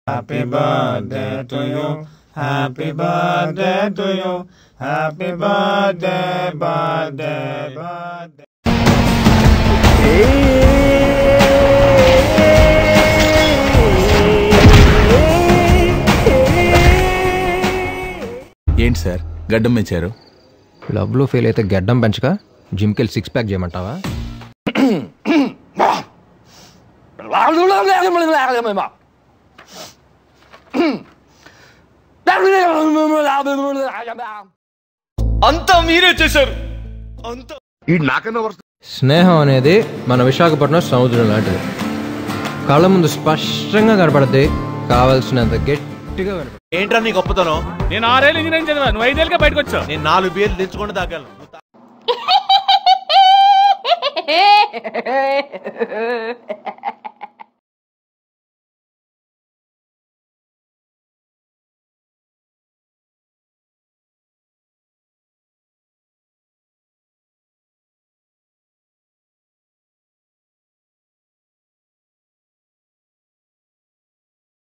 Happy birthday to you. Happy birthday to you. Happy birthday, birthday. ఏంటి sir గడ్డం పెంచారు? లవ్లో ఫెయిల్ అయితే గడ్డం పెంచక జిమ్కి వెళ్ళి 6 ప్యాక్ చేయమంటావా? అంతా మీరే చేశారు. స్నేహం అనేది మన విశాఖపట్నం సముద్రం లాంటిది. కళ్ళ ముందు స్పష్టంగా కనపడద్ది, కావాల్సినంత గట్టిగా కనపడదు. ఏంట్రా నీ గొప్పతనం? నేను 6 ఏళ్ళు ఇంజనీరింగ్ చదివా, నువ్వు 5 ఏళ్ళకే బయటకు వచ్చావు. నేను 4 బీర్లు తెచ్చుకొని తాగాను.